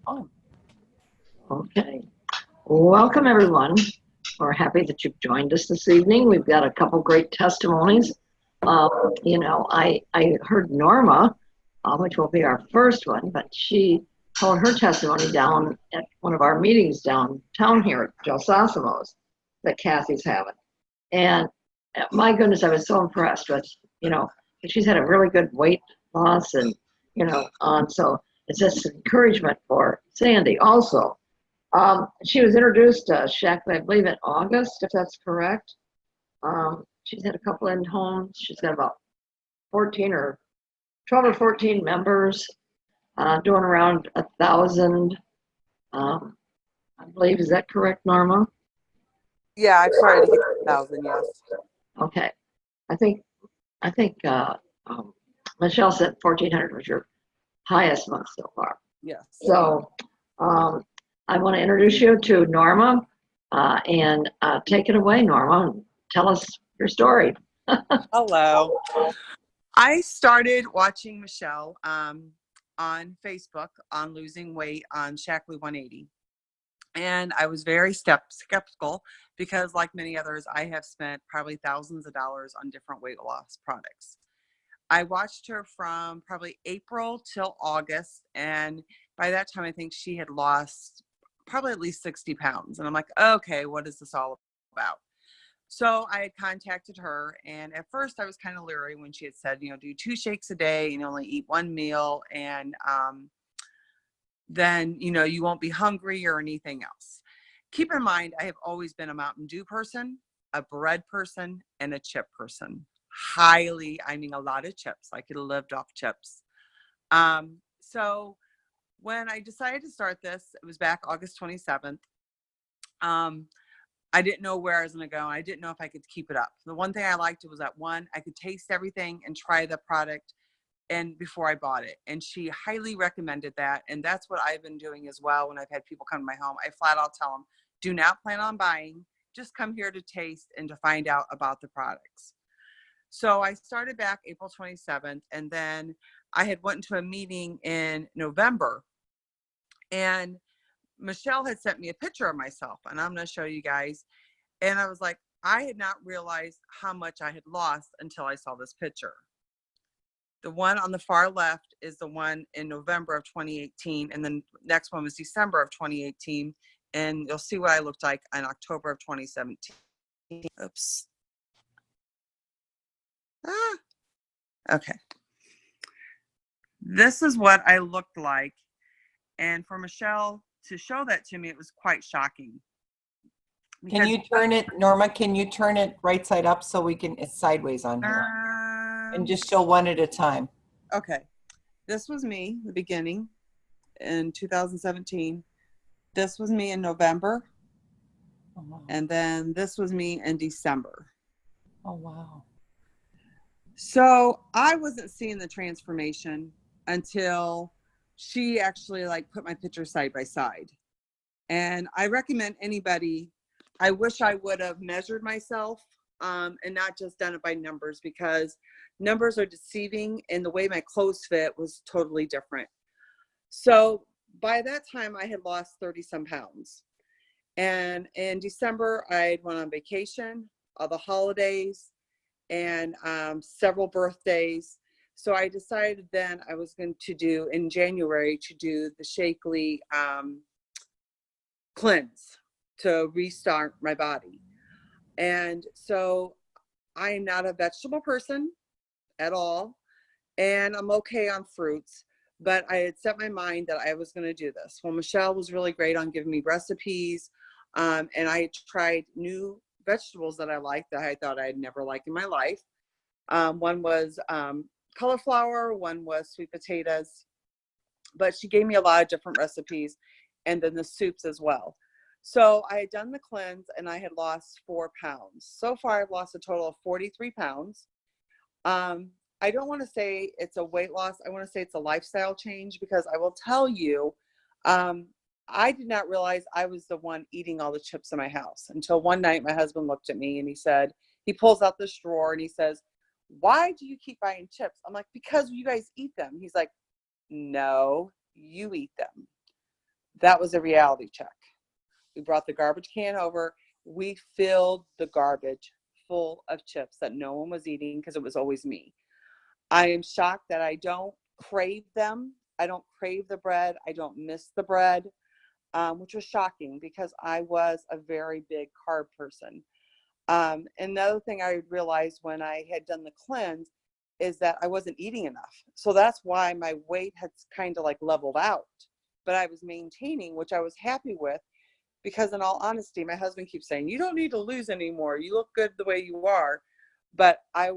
On. Okay. Welcome, everyone. We're happy that you've joined us this evening. We've got a couple great testimonies. I heard Norma, which will be our first one, but she told her testimony down at one of our meetings downtown here at Joe Sosimo's that Kathy's having. And my goodness, I was so impressed with, she's had a really good weight loss and, so it's just encouragement for Sandy also. She was introduced to Shackley, I believe, in August, if that's correct. She's had a couple in homes. She's got about 14 or 12 or 14 members, doing around 1,000. I believe, is that correct, Norma? Yeah, I've tried to hit 1,000. Yes. Okay. I think Michelle said 1,400 was your highest month so far. Yes. So I want to introduce you to Norma, and take it away, Norma. Tell us your story. Hello. I started watching Michelle on Facebook on losing weight on Shackley 180. And I was very skeptical because, like many others, I have spent probably thousands of dollars on different weight loss products. I watched her from probably April till August. And by that time, I think she had lost probably at least 60 pounds. And I'm like, okay, what is this all about? So I had contacted her. And at first I was kind of leery when she had said, do 2 shakes a day and only eat 1 meal. And then, you won't be hungry or anything else. Keep in mind, I have always been a Mountain Dew person, a bread person, and a chip person. A lot of chips. I could have lived off chips. So when I decided to start this, it was back August 27th. I didn't know where I was going to go. I didn't know if I could keep it up. The one thing I liked was that one, I could taste everything and try the product and before I bought it. And she highly recommended that. And that's what I've been doing as well. When I've had people come to my home, I flat out tell them, do not plan on buying, just come here to taste and to find out about the products. So I started back April 27th, and then I had went to a meeting in November, and Michelle had sent me a picture of myself, and I'm going to show you guys. And I was like, I had not realized how much I had lost until I saw this picture. The one on the far left is the one in November of 2018. And then the next one was December of 2018. And you'll see what I looked like in October of 2017. Oops. Okay. This is what I looked like. And for Michelle to show that to me, it was quite shocking. Can you turn it, Norma, can you turn it right side up so we can, it's sideways on here. And just show one at a time. Okay. This was me, the beginning, in 2017. This was me in November. Oh, wow. And then this was me in December. Oh, wow. So I wasn't seeing the transformation until she actually put my picture side by side. And I recommend anybody, I wish I would have measured myself and not just done it by numbers, because numbers are deceiving and the way my clothes fit was totally different. So by that time I had lost 30 some pounds. And in December, I went on vacation, all the holidays, and several birthdays. So I decided then I was going to do, in January, to do the Shakely cleanse to restart my body. And so I am not a vegetable person at all, and I'm okay on fruits, but I had set my mind that I was going to do this. Well, Michelle was really great on giving me recipes, and I tried new vegetables that I liked that I thought I'd never liked in my life. One was cauliflower, one was sweet potatoes, but she gave me a lot of different recipes, and then the soups as well. So I had done the cleanse and I had lost 4 pounds. So far, I've lost a total of 43 pounds. I don't want to say it's a weight loss. I want to say it's a lifestyle change, because I will tell you, I did not realize I was the one eating all the chips in my house until one night my husband looked at me and he said, he pulls out this drawer and he says, "Why do you keep buying chips?" I'm like, "Because you guys eat them." He's like, "No, you eat them." That was a reality check. We brought the garbage can over. We filled the garbage full of chips that no one was eating because it was always me. I am shocked that I don't crave them. I don't crave the bread. I don't miss the bread, which was shocking because I was a very big carb person. And another thing I realized when I had done the cleanse is that I wasn't eating enough. So that's why my weight had kind of like leveled out, but I was maintaining, which I was happy with, because in all honesty, my husband keeps saying, you don't need to lose anymore. You look good the way you are. But I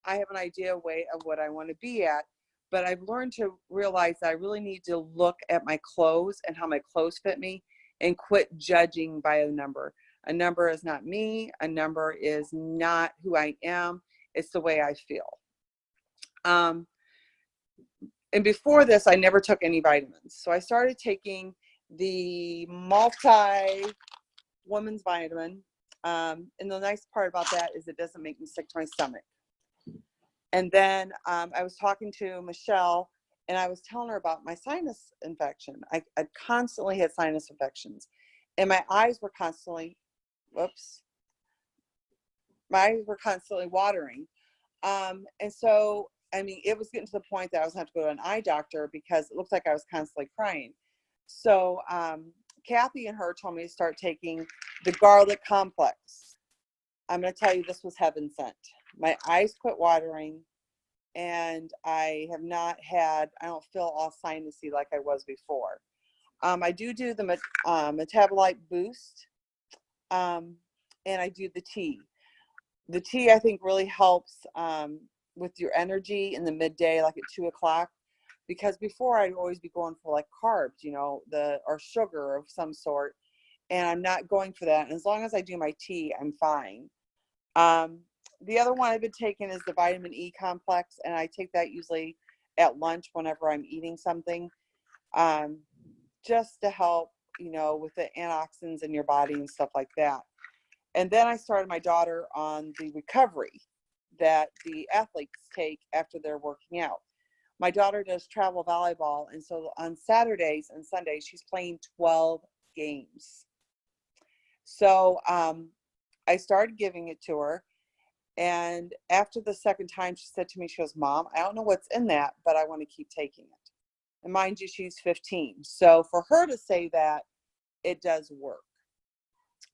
have an idea of what I want to be at. But I've learned to realize that I really need to look at my clothes and how my clothes fit me and quit judging by a number. A number is not me. A number is not who I am. It's the way I feel. And before this, I never took any vitamins. So I started taking the multi-woman's vitamin. And the nice part about that is it doesn't make me sick to my stomach. And then I was talking to Michelle, and I was telling her about my sinus infection. I constantly had sinus infections, and my eyes were constantly, watering. And so, I mean, it was getting to the point that I was going to have to go to an eye doctor because it looked like I was constantly crying. So Kathy and her told me to start taking the garlic complex. I'm going to tell you, this was heaven sent. My eyes quit watering, and I don't feel all sinusy like I was before. I do the metabolite boost, and I do the tea. The tea, I think, really helps with your energy in the midday, like at 2 o'clock. Because before I'd always be going for like carbs, or sugar of some sort. And I'm not going for that. And as long as I do my tea, I'm fine. The other one I've been taking is the vitamin E complex. And I take that usually at lunch whenever I'm eating something, just to help, with the antioxidants in your body and stuff like that. And then I started my daughter on the recovery that the athletes take after they're working out. My daughter does travel volleyball, and so on Saturdays and Sundays, she's playing 12 games. So I started giving it to her, and after the second time, she said to me, she goes, Mom, I don't know what's in that, but I want to keep taking it. And mind you, she's 15. So for her to say that, it does work.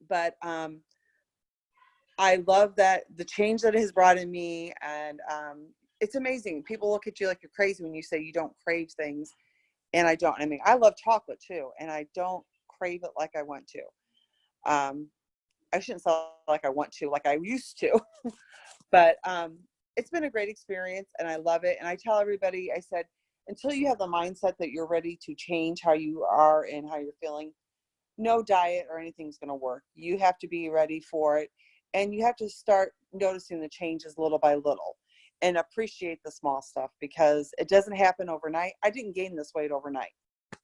But I love that the change that it has brought in me, and it's amazing. People look at you like you're crazy when you say you don't crave things, and I don't. I mean, I love chocolate too, and I don't crave it like I want to. I shouldn't say like I want to, like I used to, but it's been a great experience, and I love it. And I tell everybody, I said, until you have the mindset that you're ready to change how you are and how you're feeling, no diet or anything's going to work. You have to be ready for it. And you have to start noticing the changes little by little and appreciate the small stuff, because it doesn't happen overnight. I didn't gain this weight overnight.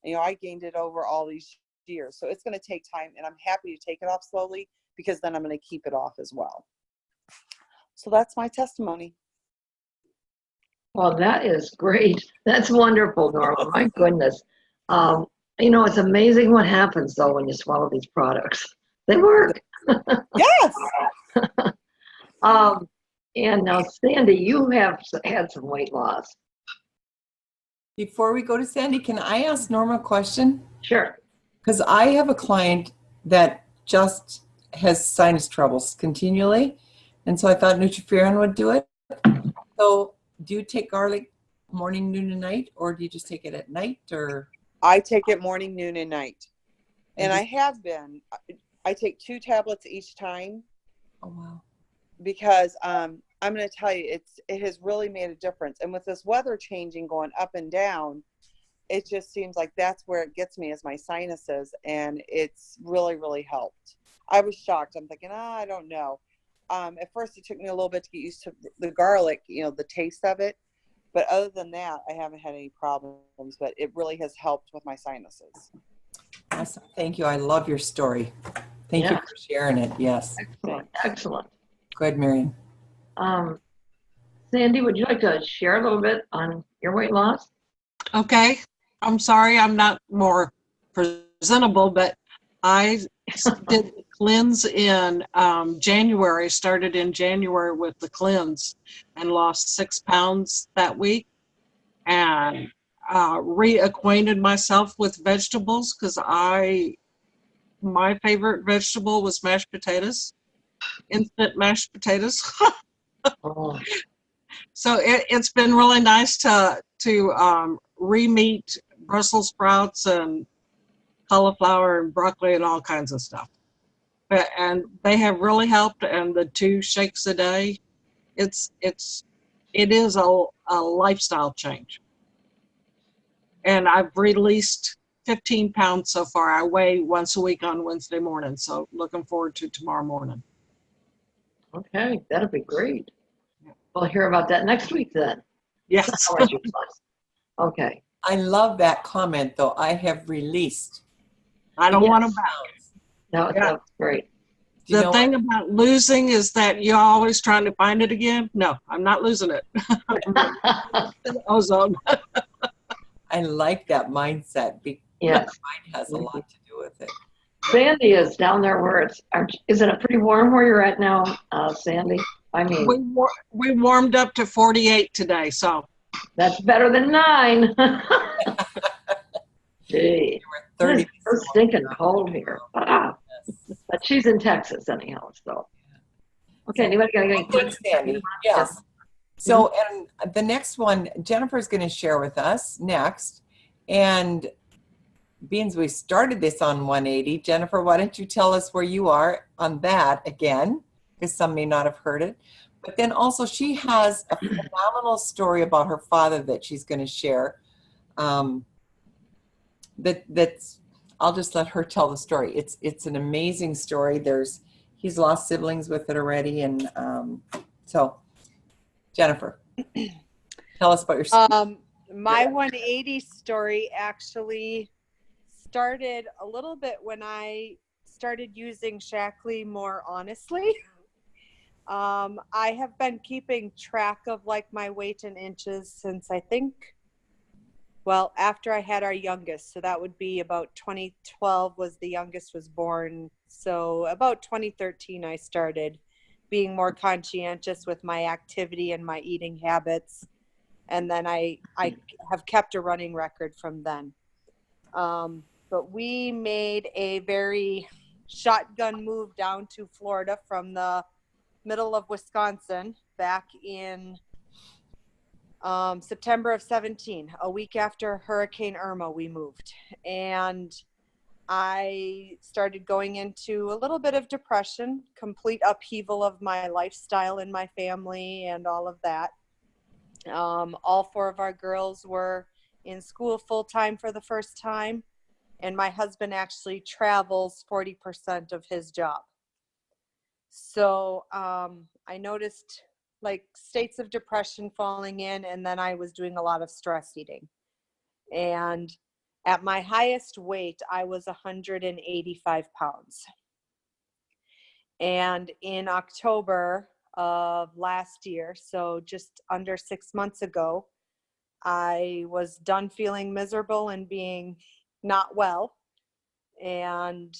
I gained it over all these years. So it's going to take time, and I'm happy to take it off slowly, because then I'm going to keep it off as well. So that's my testimony. Well, that is great. That's wonderful, Norma. My goodness. It's amazing what happens, though, when you swallow these products. They work. Yes. And now, Sandy, you have had some weight loss. Before we go to Sandy, can I ask Norma a question? Sure. Because I have a client that just has sinus troubles continually. And so I thought Nutriferon would do it. So do you take garlic morning, noon, and night, or do you just take it at night? Or I take it morning, noon, and night. And I have been. I take 2 tablets each time. Oh, wow. Because I'm going to tell you, it has really made a difference. And with this weather changing, going up and down, it just seems like that's where it gets me, is my sinuses. And it's really, really helped. I was shocked. I'm thinking, I don't know. At first, it took me a little bit to get used to the garlic, the taste of it. But other than that, I haven't had any problems. But it really has helped with my sinuses. Awesome. Thank you. I love your story. Thank you for sharing it. Yes. Excellent. Go ahead, Marion. Sandy, would you like to share a little bit on your weight loss? Okay. I'm sorry I'm not more presentable, but I did the cleanse in January, started in January with the cleanse and lost 6 pounds that week, and reacquainted myself with vegetables because my favorite vegetable was mashed potatoes, instant mashed potatoes. Oh, So it's been really nice to re-meet Brussels sprouts and cauliflower and broccoli and all kinds of stuff. And they have really helped. And the 2 shakes a day, it is a lifestyle change. And I've released 15 pounds so far. I weigh once a week on Wednesday morning, so looking forward to tomorrow morning. okay, that'll be great. We'll hear about that next week then. Yes. How much you lost. Okay. I love that comment, though. I have released. I don't want to pounds. No, Yeah. that's great. Do you The know thing what? about losing is that you're always trying to find it again. No, I'm not losing it. Ozone. I like that mindset because Yes. mine has a lot to do with it. Sandy is down there where isn't it pretty warm where you're at now, Sandy? I mean, We warmed up to 48 today, so that's better than 9. Gee, You were 30. it's so stinking cold here. Ah, Yes. but she's in Texas anyhow, so. Okay, anybody got any Thanks, questions? Sandy. Yes. So, and the next one, Jennifer's going to share with us next. And being we started this on 180, Jennifer, why don't you tell us where you are on that again? Because some may not have heard it. But then also, she has a phenomenal story about her father that she's going to share. That's I'll just let her tell the story. It's an amazing story. He's lost siblings with it already, and so Jennifer, tell us about your story. My 180 story actually started a little bit when I started using Shaklee more honestly. I have been keeping track of like my weight in inches since I think, well, after I had our youngest. So that would be about 2012 was the youngest was born. So about 2013, I started being more conscientious with my activity and my eating habits. And then I have kept a running record from then. But we made a very shotgun move down to Florida from the middle of Wisconsin back in September of 17. A week after Hurricane Irma, we moved. And I started going into a little bit of depression, complete upheaval of my lifestyle and my family and all of that. All 4 of our girls were in school full-time for the first time, and my husband actually travels 40% of his job. So I noticed like states of depression falling in, and then I was doing a lot of stress eating. And at my highest weight, I was 185 pounds. And in October of last year, so just under 6 months ago, I was done feeling miserable and being not well, and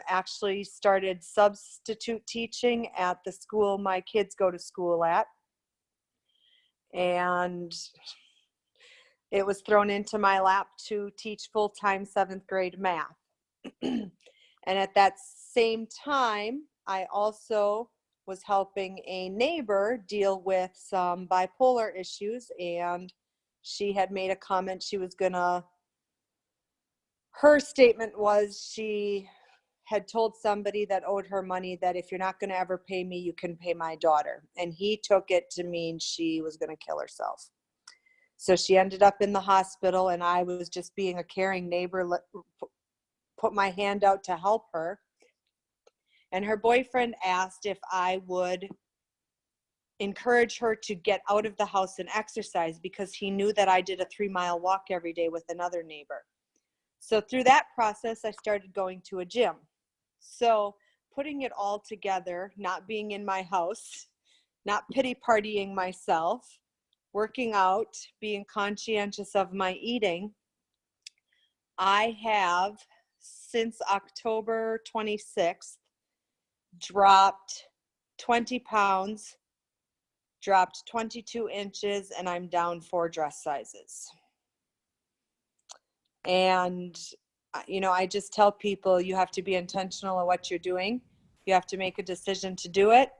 actually started substitute teaching at the school my kids go to school at. And it was thrown into my lap to teach full-time 7th grade math. And at that same time, I also was helping a neighbor deal with some bipolar issues, and she had made a comment her statement was she had told somebody that owed her money that if you're not going to ever pay me, you can pay my daughter. And he took it to mean she was going to kill herself. So she ended up in the hospital, and I was just being a caring neighbor, put my hand out to help her. And her boyfriend asked if I would encourage her to get out of the house and exercise, because he knew that I did a 3-mile walk every day with another neighbor. So through that process, I started going to a gym. So putting it all together, not being in my house, not pity partying myself, working out, being conscientious of my eating, I have since October 26th, dropped 20 pounds, dropped 22 inches, and I'm down 4 dress sizes. And, I just tell people you have to be intentional in what you're doing. You have to make a decision to do it,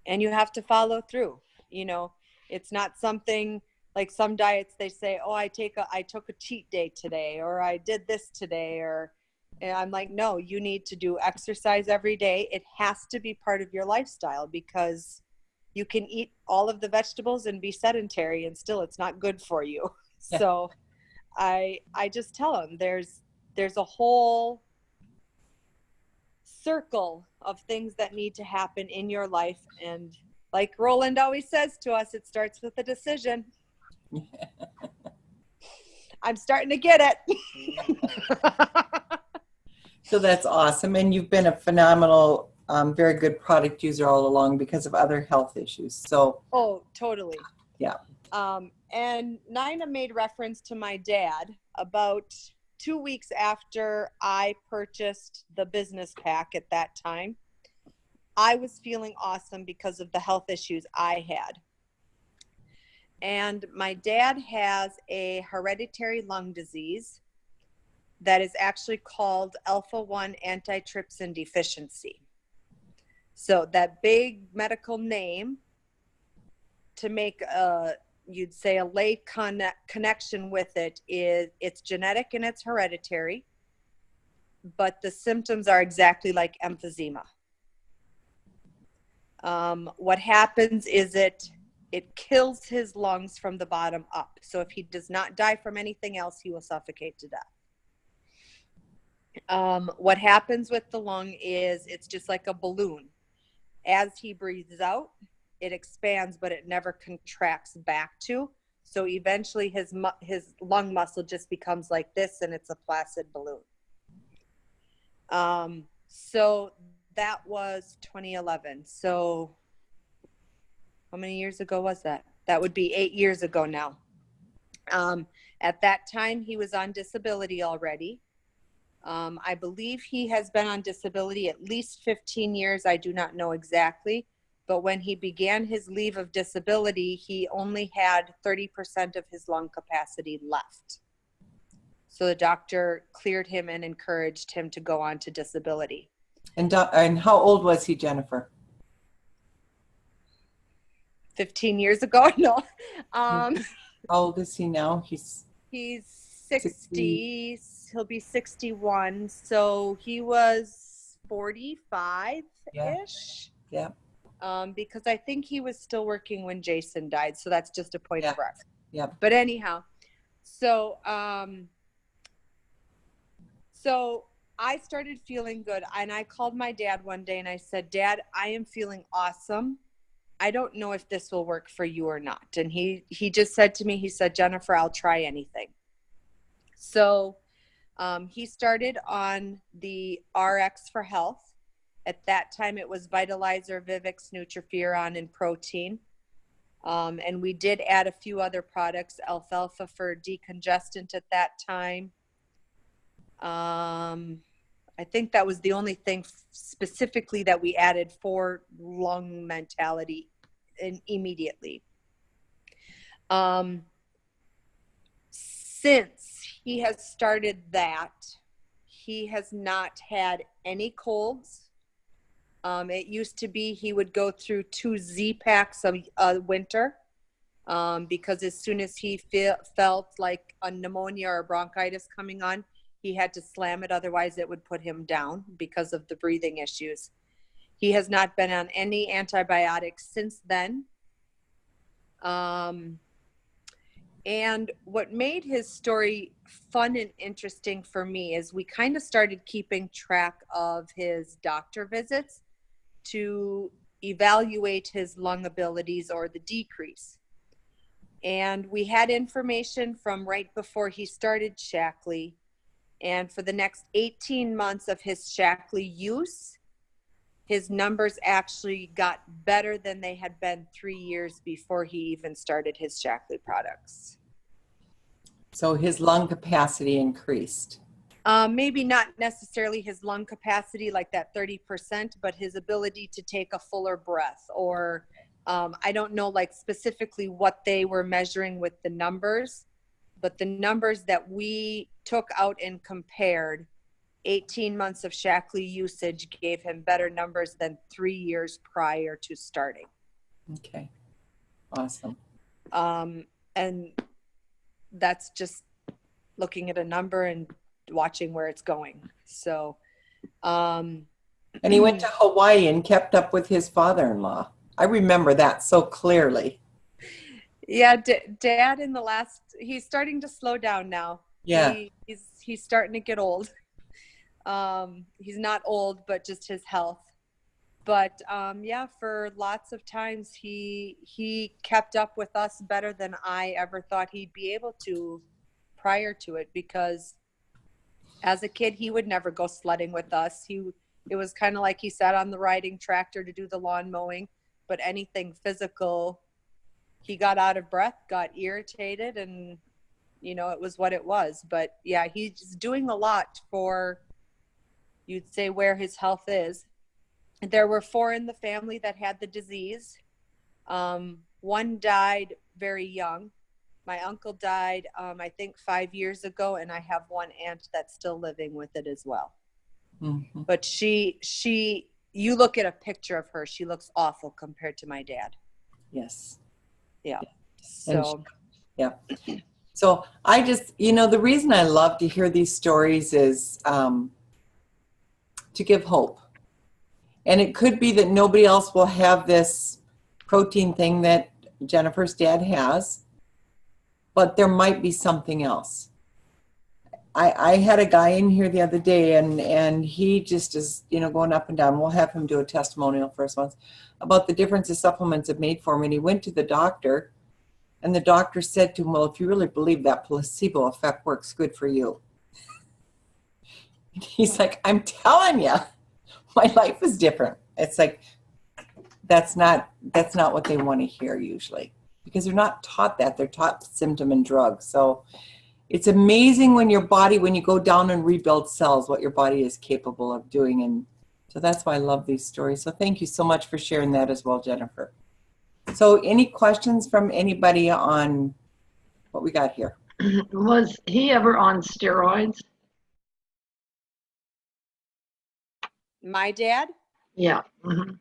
and you have to follow through. It's not something like some diets, they say, oh, I took a cheat day today, or I did this today, and I'm like, no, you need to do exercise every day. It has to be part of your lifestyle, because you can eat all of the vegetables and be sedentary and still it's not good for you. Yeah. So I just tell them there's a whole circle of things that need to happen in your life. And like Roland always says to us, it starts with a decision. I'm starting to get it. So that's awesome. And you've been a phenomenal, very good product user all along because of other health issues. So. Oh, totally. Yeah. And Nina made reference to my dad about 2 weeks after I purchased the business pack at that time. I was feeling awesome because of the health issues I had. And my dad has a hereditary lung disease that is actually called alpha-1 antitrypsin deficiency. So that big medical name, to make you'd say a lay connection with it, is it's genetic and it's hereditary, but the symptoms are exactly like emphysema. What happens is it kills his lungs from the bottom up. So if he does not die from anything else, he will suffocate to death. What happens with the lung is it's just like a balloon. As he breathes out, it expands, but it never contracts back to. So eventually his lung muscle just becomes like this, and it's a placid balloon. So that was 2011. So how many years ago was that? That would be 8 years ago now. At that time, he was on disability already. I believe he has been on disability at least 15 years. I do not know exactly. But when he began his leave of disability, he only had 30% of his lung capacity left. So the doctor cleared him and encouraged him to go on to disability. And how old was he, Jennifer? 15 years ago? No. How old is he now? He's 60. He'll be 61. So he was 45-ish. Yeah. Because I think he was still working when Jason died. So that's just a point of reference. Yeah. But anyhow, so I started feeling good, and I called my dad one day and I said, Dad, I am feeling awesome. I don't know if this will work for you or not. And he just said to me, he said, Jennifer, I'll try anything. So he started on the RX for Health. At that time, it was Vitalizer, Vivix, Nutrifuron, and Protein. And we did add a few other products, alfalfa for decongestant at that time. I think that was the only thing specifically that we added for lung mentality immediately. Since he has started that, he has not had any colds. It used to be he would go through 2 Z-packs a winter because as soon as he felt like a pneumonia or bronchitis coming on, he had to slam it. Otherwise, it would put him down because of the breathing issues. He has not been on any antibiotics since then. And what made his story fun and interesting for me is we kind of started keeping track of his doctor visits to evaluate his lung abilities or the decrease. And we had information from right before he started Shaklee. And for the next 18 months of his Shaklee use, his numbers actually got better than they had been 3 years before he even started his Shaklee products. So his lung capacity increased. Maybe not necessarily his lung capacity, like that 30%, but his ability to take a fuller breath, or I don't know like specifically what they were measuring with the numbers, but the numbers that we took out and compared, 18 months of Shackley usage gave him better numbers than 3 years prior to starting. Okay. Awesome. And that's just looking at a number and watching where it's going. So, And he went to Hawaii and kept up with his father-in-law. I remember that so clearly. yeah, Dad in the last, he's starting to slow down now. Yeah. He's starting to get old. He's not old, but just his health. But yeah, for lots of times he kept up with us better than I ever thought he'd be able to prior to it, because as a kid he would never go sledding with us. It was kind of like he sat on the riding tractor to do the lawn mowing, but anything physical, he got out of breath, got irritated, and you know, it was what it was. But yeah, he's doing a lot for, you'd say, where his health is. There were 4 in the family that had the disease. One died very young. My uncle died, I think 5 years ago, and I have one aunt that's still living with it as well. Mm-hmm. But you look at a picture of her, she looks awful compared to my dad. Yes. Yeah. And So, yeah. So I just, the reason I love to hear these stories is to give hope. And it could be that nobody else will have this protein thing that Jennifer's dad has, but there might be something else. I had a guy in here the other day, and he just is, going up and down. We'll have him do a testimonial first once about the difference the supplements have made for him. And he went to the doctor, and the doctor said to him, well, if you really believe that placebo effect works, good for you. He's like, I'm telling you, my life is different. It's like, that's not what they want to hear usually, because they're not taught that. They're taught symptom and drugs. So it's amazing when you go down and rebuild cells, what your body is capable of doing. And so that's why I love these stories. So thank you so much for sharing that as well, Jennifer. So any questions from anybody on what we got here? Was he ever on steroids? my dad, Yeah. Mm-hmm.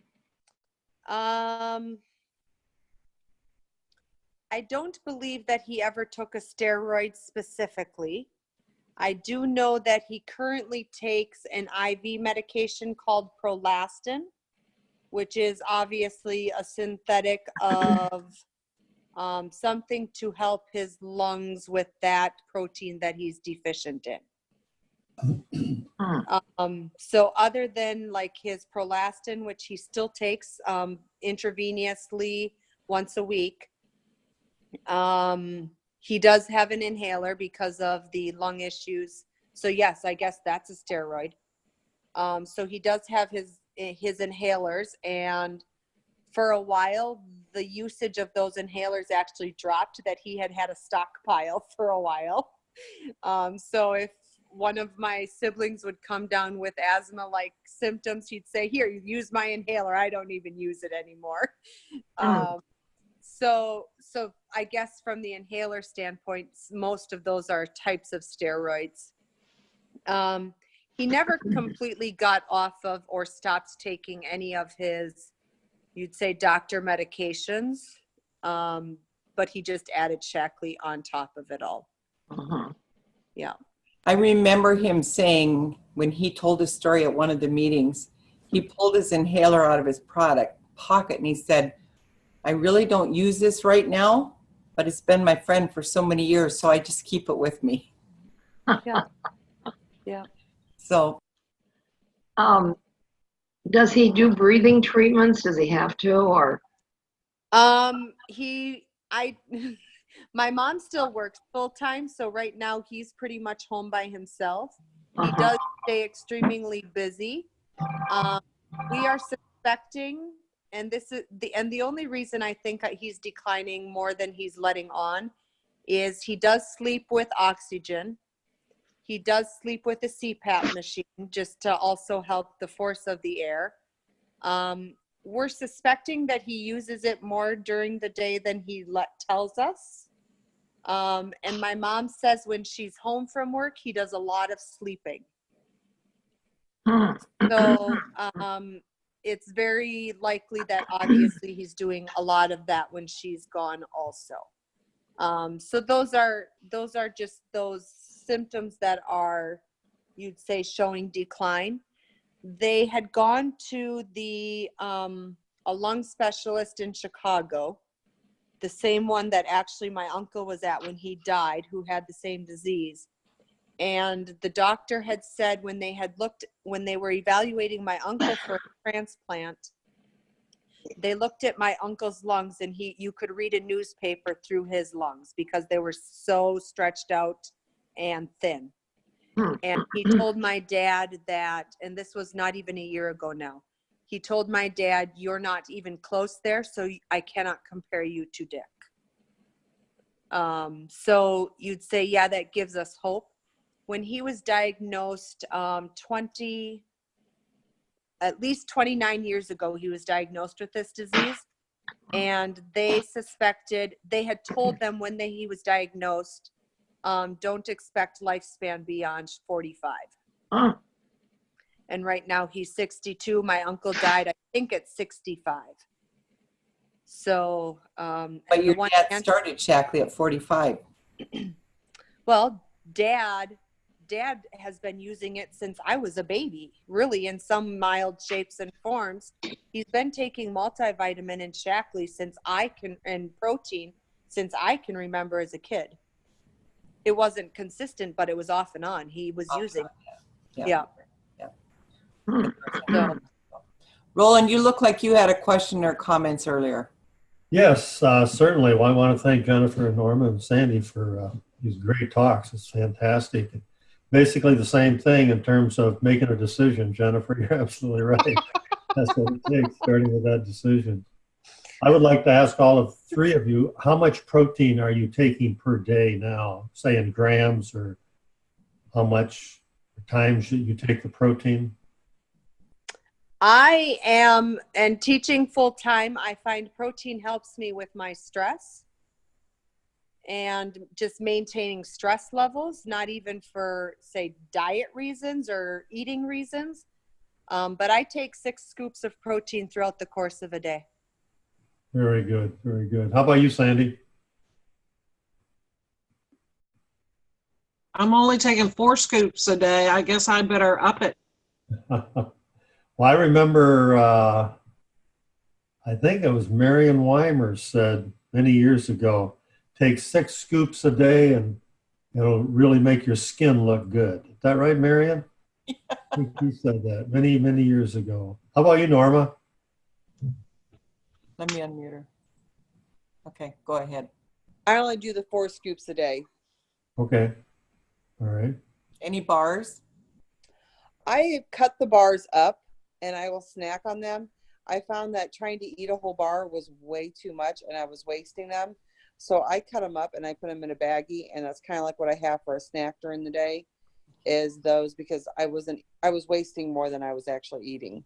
I don't believe that he ever took a steroid specifically. I do know that he currently takes an IV medication called Prolastin, which is obviously a synthetic of something to help his lungs with that protein that he's deficient in. So other than like his Prolastin, which he still takes intravenously once a week, he does have an inhaler because of the lung issues. So yes, I guess that's a steroid. So he does have his inhalers, and for a while, the usage of those inhalers actually dropped, that he had a stockpile for a while. So if one of my siblings would come down with asthma-like symptoms, he'd say, here, you use my inhaler. I don't even use it anymore. So I guess from the inhaler standpoint, most of those are types of steroids. He never completely got off of or stopped taking any of his, you'd say, doctor medications, but he just added Shackley on top of it all. Uh-huh. Yeah. I remember him saying, when he told his story at one of the meetings, he pulled his inhaler out of his pocket and he said, I really don't use this right now, but it's been my friend for so many years, so I just keep it with me. Yeah. Yeah. So Does he do breathing treatments? Does he have to, or? My mom still works full time, so right now he's pretty much home by himself. He Uh-huh. does stay extremely busy. We are suspecting, and the only reason I think he's declining more than he's letting on is he does sleep with oxygen. He does sleep with a CPAP machine just to also help the force of the air. We're suspecting that he uses it more during the day than he tells us. And my mom says when she's home from work, he does a lot of sleeping. So it's very likely that obviously he's doing a lot of that when she's gone also. So those are just those symptoms that are, you'd say, showing decline. They had gone to a lung specialist in Chicago, the same one that actually my uncle was at when he died, who had the same disease. And the doctor had said when they were evaluating my uncle for a transplant, they looked at my uncle's lungs, and you could read a newspaper through his lungs because they were so stretched out and thin. And he told my dad that, and this was not even a year ago now, he told my dad, "You're not even close there, so I cannot compare you to Dick." So you'd say, yeah, that gives us hope. When he was diagnosed at least 29 years ago, he was diagnosed with this disease. And they had told them when he was diagnosed, don't expect lifespan beyond 45. And right now he's 62. My uncle died, I think, at 65. So, But your dad started Shackley at 45. Well, Dad has been using it since I was a baby, really, in some mild shapes and forms. He's been taking multivitamin and Shackley and protein since I can remember as a kid. It wasn't consistent, but it was off and on. He was using. Yeah. So, Roland, you look like you had a question or comments earlier. Yes, certainly. Well, I want to thank Jennifer and Norma and Sandy for these great talks. It's fantastic. Basically the same thing in terms of making a decision. Jennifer, you're absolutely right. That's what it takes, starting with that decision. I would like to ask all of three of you, how much protein are you taking per day now, say in grams, or how much times should you take the protein? I am, and teaching full time, I find protein helps me with my stress and just maintaining stress levels, not even for, say, diet reasons or eating reasons. But I take 6 scoops of protein throughout the course of a day. Very good, very good. How about you, Sandy? I'm only taking 4 scoops a day. I guess I better up it. Well, I remember, I think it was Marion Weimer said many years ago, take 6 scoops a day and it'll really make your skin look good. Is that right, Marion? Yeah. I think you said that many, many years ago. How about you, Norma? Let me unmute her. Okay, go ahead. I only do the 4 scoops a day. Okay. All right. Any bars? I cut the bars up and I will snack on them. I found that trying to eat a whole bar was way too much and I was wasting them. So I cut them up and I put them in a baggie, and that's kind of like what I have for a snack during the day is those, because I was wasting more than I was actually eating.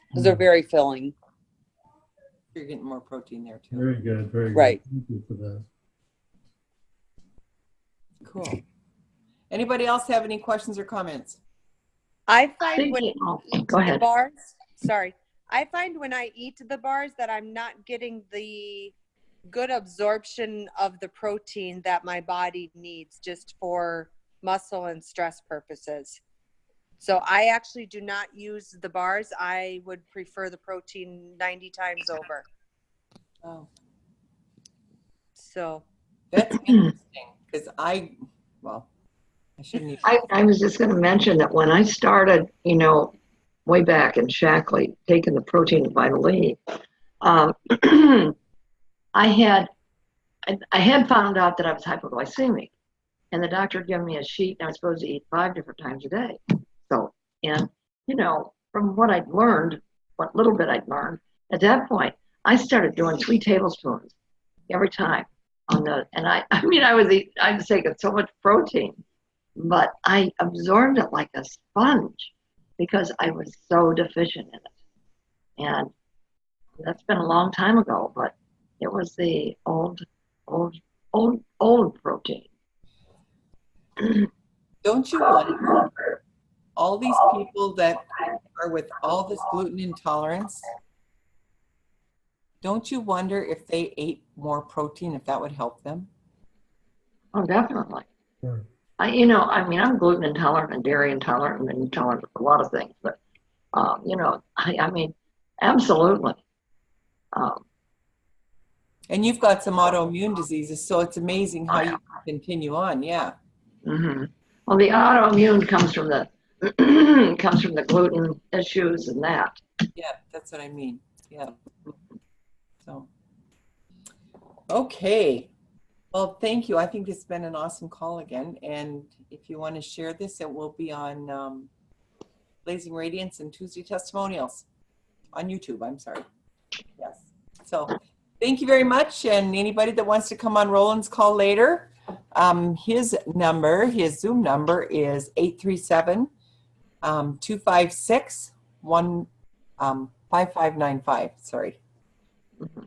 Because they're very filling. You're getting more protein there too. Very good. Very good. Right. Thank you for that. Cool. Anybody else have any questions or comments? I find when Go ahead. I find when I eat the bars that I'm not getting the good absorption of the protein that my body needs just for muscle and stress purposes. So I actually do not use the bars. I would prefer the protein 90 times over. Oh, So that's interesting because I shouldn't even. I was just going to mention that when I started, way back in Shackley, taking the protein with Vitaline, I had found out that I was hypoglycemic, and the doctor had given me a sheet, and I was supposed to eat 5 different times a day. So, and from what I'd learned, what little bit I'd learned, at that point, I started doing 3 tablespoons every time on the, and I was taking so much protein but I absorbed it like a sponge because I was so deficient in it. And that's been a long time ago, but it was the old protein. Don't you wonder, all these people that are with all this gluten intolerance, don't you wonder if they ate more protein, if that would help them? Oh, definitely. Sure. I mean, I'm gluten intolerant and dairy intolerant and intolerant of a lot of things, but, I mean, absolutely. Um, And you've got some autoimmune diseases, so it's amazing how you can continue on. Yeah. hmm Well, the autoimmune comes from the comes from the gluten issues and that. Yeah, that's what I mean. Yeah. So, okay. Well, thank you. I think it's been an awesome call again. And if you want to share this, it will be on Blazing Radiance and Tuesday Testimonials on YouTube. I'm sorry. Yes. So thank you very much. And anybody that wants to come on Roland's call later, his Zoom number is 837-256-5595. Sorry. Mhm.